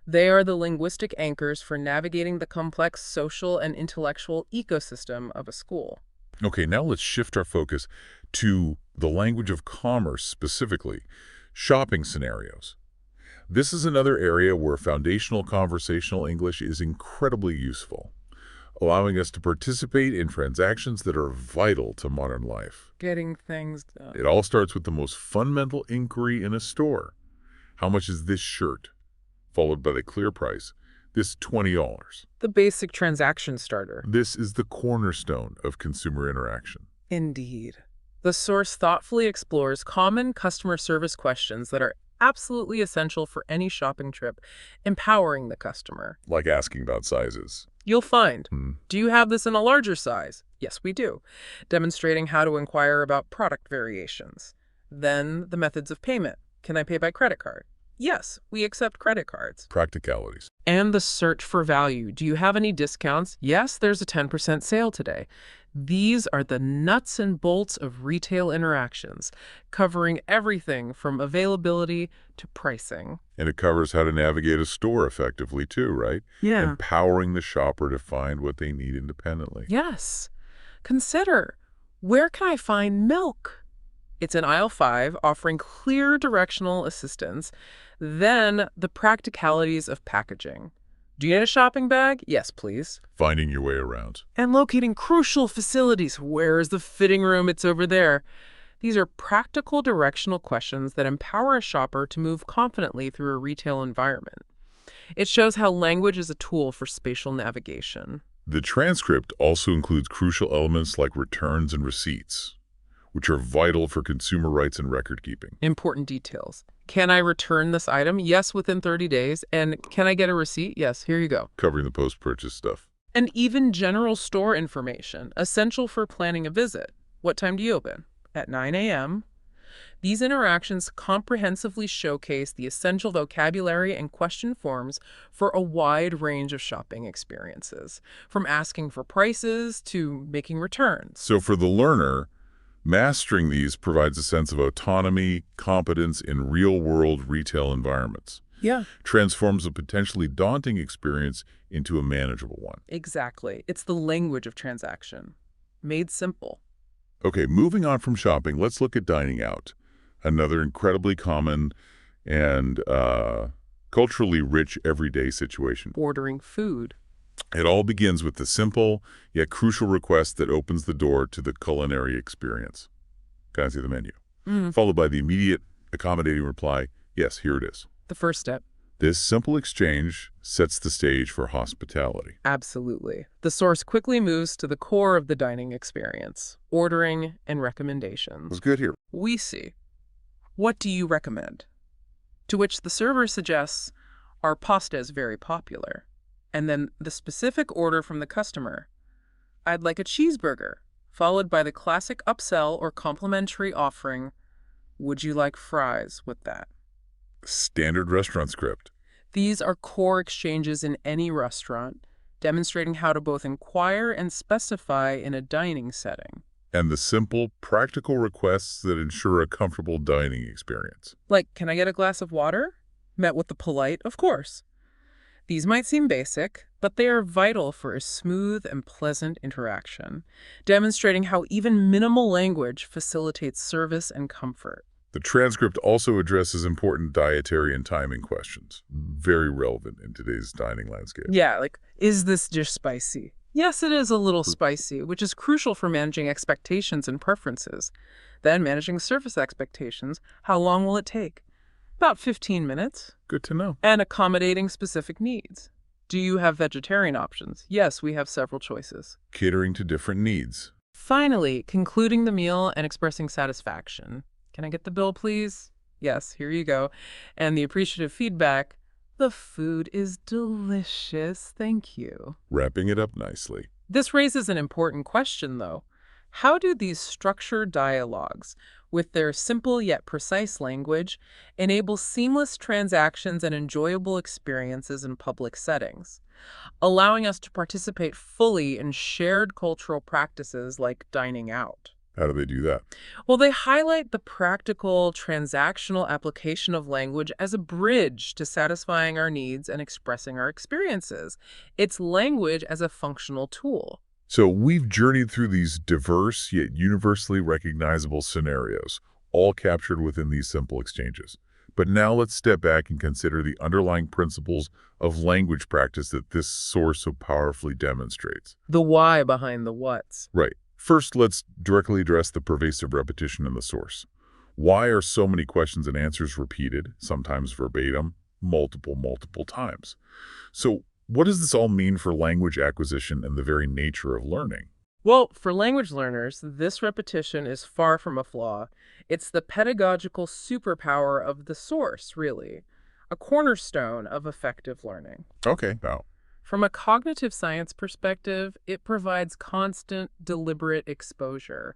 They are the linguistic anchors for navigating the complex social and intellectual ecosystem of a school. Okay, now let's shift our focus to the language of commerce, specifically shopping scenarios. This is another area where foundational conversational English is incredibly useful, allowing us to participate in transactions that are vital to modern life. Getting things done. It all starts with the most fundamental inquiry in a store. How much is this shirt? Followed by the clear price. This $20. The basic transaction starter. This is the cornerstone of consumer interaction. Indeed. The source thoughtfully explores common customer service questions that are absolutely essential for any shopping trip, empowering the customer. Like asking about sizes. You'll find, do you have this in a larger size? Yes, we do. Demonstrating how to inquire about product variations. Then the methods of payment. Can I pay by credit card? Yes, we accept credit cards. Practicalities. And the search for value. Do you have any discounts? Yes, there's a 10% sale today. These are the nuts and bolts of retail interactions, covering everything from availability to pricing. And it covers how to navigate a store effectively too, right? Yeah. Empowering the shopper to find what they need independently. Yes. Consider, where can I find milk? It's in aisle 5, offering clear directional assistance. Then the practicalities of packaging. Do you need a shopping bag? Yes, please. Finding your way around. And locating crucial facilities. Where is the fitting room? It's over there. These are practical directional questions that empower a shopper to move confidently through a retail environment. It shows how language is a tool for spatial navigation. The transcript also includes crucial elements like returns and receipts, which are vital for consumer rights and record keeping. Important details. Can I return this item? Yes, within 30 days. And can I get a receipt? Yes, here you go. Covering the post-purchase stuff. And even general store information, essential for planning a visit. What time do you open? At 9 a.m. These interactions comprehensively showcase the essential vocabulary and question forms for a wide range of shopping experiences, from asking for prices to making returns. So for the learner, mastering these provides a sense of autonomy, competence in real-world retail environments. Yeah, Transforms a potentially daunting experience into a manageable one. exactly. It's the language of transaction, made simple. Okay, moving on from shopping, let's look at dining out. Another incredibly common and culturally rich everyday situation. Ordering food. It all begins with the simple yet crucial request that opens the door to the culinary experience. Can I see the menu? Followed by the immediate, accommodating reply, yes, here it is. The first step. This simple exchange sets the stage for hospitality. Absolutely. The source quickly moves to the core of the dining experience, ordering and recommendations. What's good here? We see. What do you recommend? To which the server suggests, our pasta is very popular. And then the specific order from the customer. I'd like a cheeseburger, followed by the classic upsell or complimentary offering. Would you like fries with that? Standard restaurant script. These are core exchanges in any restaurant, demonstrating how to both inquire and specify in a dining setting. And the simple, practical requests that ensure a comfortable dining experience. Like, can I get a glass of water? Met with the polite, of course. These might seem basic, but they are vital for a smooth and pleasant interaction, demonstrating how even minimal language facilitates service and comfort. The transcript also addresses important dietary and timing questions, very relevant in today's dining landscape. Yeah, like, is this dish spicy? Yes, it is a little spicy, which is crucial for managing expectations and preferences. Then managing service expectations, how long will it take? About 15 minutes. Good to know. And accommodating specific needs. Do you have vegetarian options? Yes, we have several choices. Catering to different needs. Finally, concluding the meal and expressing satisfaction. Can I get the bill, please? Yes, here you go. And the appreciative feedback. The food is delicious, thank you. Wrapping it up nicely. This raises an important question, though. How do these structured dialogues, with their simple yet precise language, enable seamless transactions and enjoyable experiences in public settings, allowing us to participate fully in shared cultural practices like dining out? How do they do that? Well, they highlight the practical, transactional application of language as a bridge to satisfying our needs and expressing our experiences. It's language as a functional tool. So we've journeyed through these diverse yet universally recognizable scenarios, all captured within these simple exchanges. But now let's step back and consider the underlying principles of language practice that this source so powerfully demonstrates. The why behind the what's. Right. First, let's directly address the pervasive repetition in the source. Why are so many questions and answers repeated, sometimes verbatim, multiple times? So what does this all mean for language acquisition and the very nature of learning? Well, for language learners, this repetition is far from a flaw. It's the pedagogical superpower of the source, really, a cornerstone of effective learning. Okay, now. From a cognitive science perspective, it provides constant, deliberate exposure,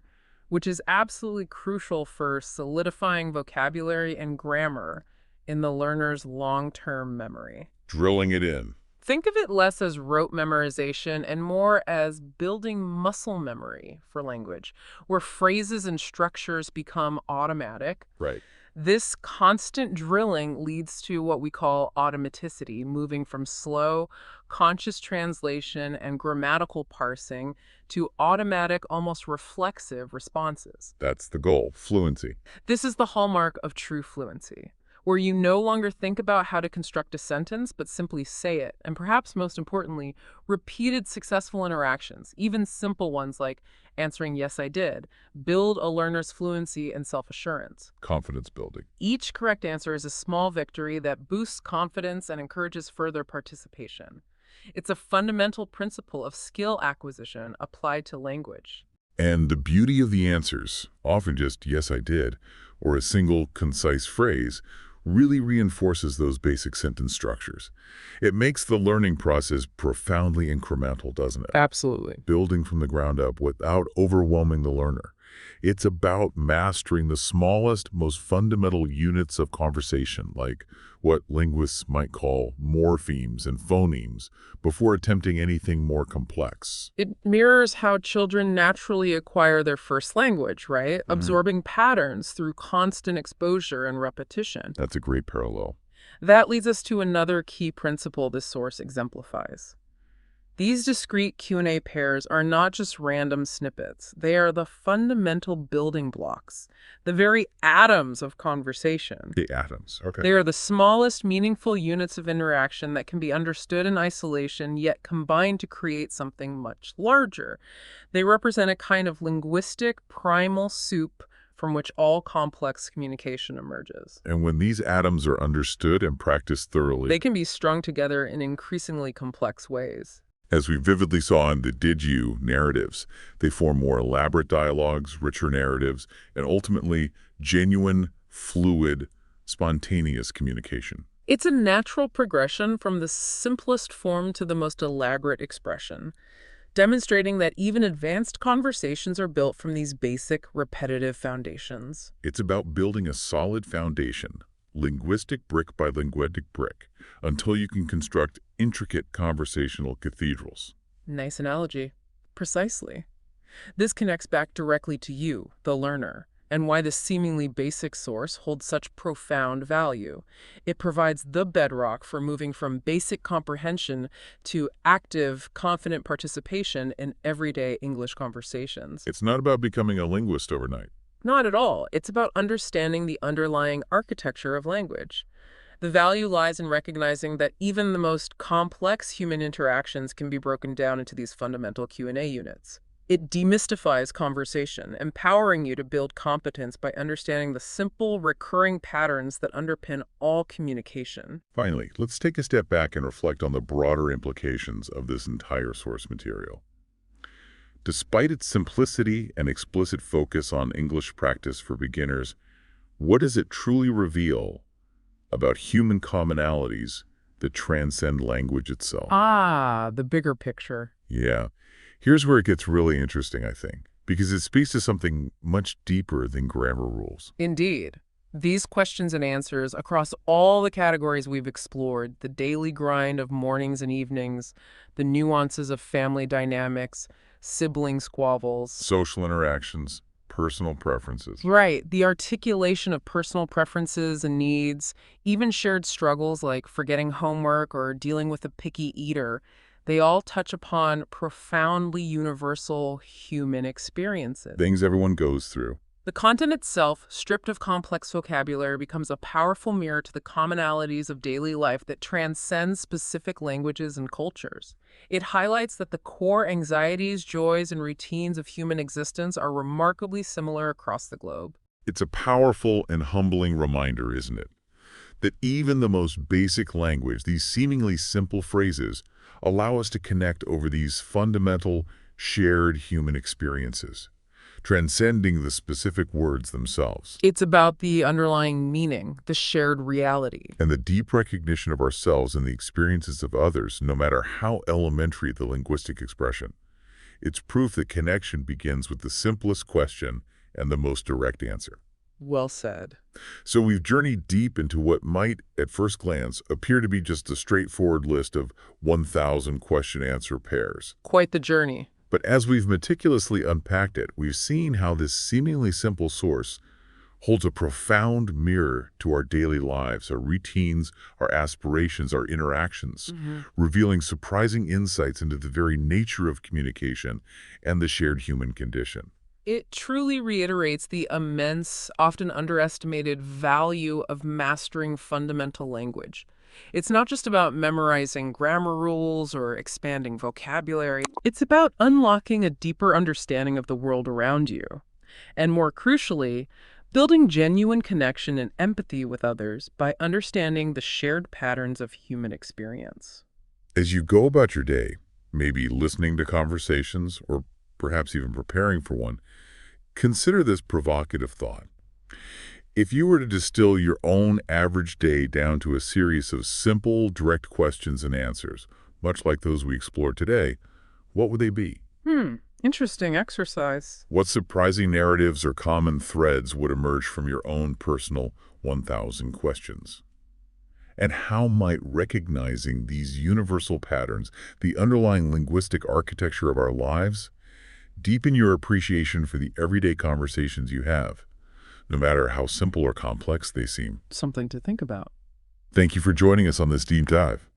which is absolutely crucial for solidifying vocabulary and grammar in the learner's long-term memory. Drilling it in. Think of it less as rote memorization and more as building muscle memory for language, where phrases and structures become automatic. Right. This constant drilling leads to what we call automaticity, moving from slow, conscious translation and grammatical parsing to automatic, almost reflexive responses. That's the goal, fluency. This is the hallmark of true fluency, where you no longer think about how to construct a sentence, but simply say it. And perhaps most importantly, repeated successful interactions, even simple ones like answering yes, I did, build a learner's fluency and self-assurance. Confidence building. Each correct answer is a small victory that boosts confidence and encourages further participation. It's a fundamental principle of skill acquisition applied to language. And the beauty of the answers, often just "yes, I did," or a single, concise phrase, really reinforces those basic sentence structures. It makes the learning process profoundly incremental, doesn't it? Absolutely. Building from the ground up without overwhelming the learner. It's about mastering the smallest, most fundamental units of conversation, like what linguists might call morphemes and phonemes, before attempting anything more complex. It mirrors how children naturally acquire their first language, right? Absorbing patterns through constant exposure and repetition. That's a great parallel. That leads us to another key principle this source exemplifies. These discrete Q&A pairs are not just random snippets. They are the fundamental building blocks, the very atoms of conversation. The atoms. Okay. They are the smallest meaningful units of interaction that can be understood in isolation, yet combined to create something much larger. They represent a kind of linguistic primal soup from which all complex communication emerges. And when these atoms are understood and practiced thoroughly, They can be strung together in increasingly complex ways. as we vividly saw in the "Did You" narratives, they form more elaborate dialogues, richer narratives, and ultimately genuine, fluid, spontaneous communication. It's a natural progression from the simplest form to the most elaborate expression, demonstrating that even advanced conversations are built from these basic, repetitive foundations. It's about building a solid foundation, linguistic brick by linguistic brick, until you can construct intricate conversational cathedrals. Nice analogy. Precisely. This connects back directly to you, the learner, and why this seemingly basic source holds such profound value. It provides the bedrock for moving from basic comprehension to active, confident participation in everyday English conversations. It's not about becoming a linguist overnight. Not at all. It's about understanding the underlying architecture of language. The value lies in recognizing that even the most complex human interactions can be broken down into these fundamental Q&A units. It demystifies conversation, empowering you to build competence by understanding the simple, recurring patterns that underpin all communication. Finally, let's take a step back and reflect on the broader implications of this entire source material. Despite its simplicity and explicit focus on English practice for beginners, what does it truly reveal about human commonalities that transcend language itself? Ah, the bigger picture. Yeah. Here's where it gets really interesting, I think, because it speaks to something much deeper than grammar rules. Indeed. These questions and answers across all the categories we've explored, the daily grind of mornings and evenings, the nuances of family dynamics, sibling squabbles. Social interactions, personal preferences. Right, the articulation of personal preferences and needs, even shared struggles like forgetting homework or dealing with a picky eater, they all touch upon profoundly universal human experiences. Things everyone goes through. The content itself, stripped of complex vocabulary, becomes a powerful mirror to the commonalities of daily life that transcends specific languages and cultures. It highlights that the core anxieties, joys, and routines of human existence are remarkably similar across the globe. It's a powerful and humbling reminder, isn't it? That even the most basic language, these seemingly simple phrases, allow us to connect over these fundamental, shared human experiences, transcending the specific words themselves. It's about the underlying meaning, the shared reality. And the deep recognition of ourselves and the experiences of others, no matter how elementary the linguistic expression. It's proof that connection begins with the simplest question and the most direct answer. Well said. So we've journeyed deep into what might, at first glance, appear to be just a straightforward list of 1,000 question-answer pairs. Quite the journey. But as we've meticulously unpacked it, we've seen how this seemingly simple source holds a profound mirror to our daily lives, our routines, our aspirations, our interactions, revealing surprising insights into the very nature of communication and the shared human condition. It truly reiterates the immense, often underestimated value of mastering fundamental language. It's not just about memorizing grammar rules or expanding vocabulary. It's about unlocking a deeper understanding of the world around you. And more crucially, building genuine connection and empathy with others by understanding the shared patterns of human experience. As you go about your day, maybe listening to conversations or perhaps even preparing for one, consider this provocative thought. If you were to distill your own average day down to a series of simple, direct questions and answers, much like those we explored today, what would they be? Interesting exercise. What surprising narratives or common threads would emerge from your own personal 1,000 questions? And how might recognizing these universal patterns, the underlying linguistic architecture of our lives, deepen your appreciation for the everyday conversations you have, no matter how simple or complex they seem? Something to think about. Thank you for joining us on this deep dive.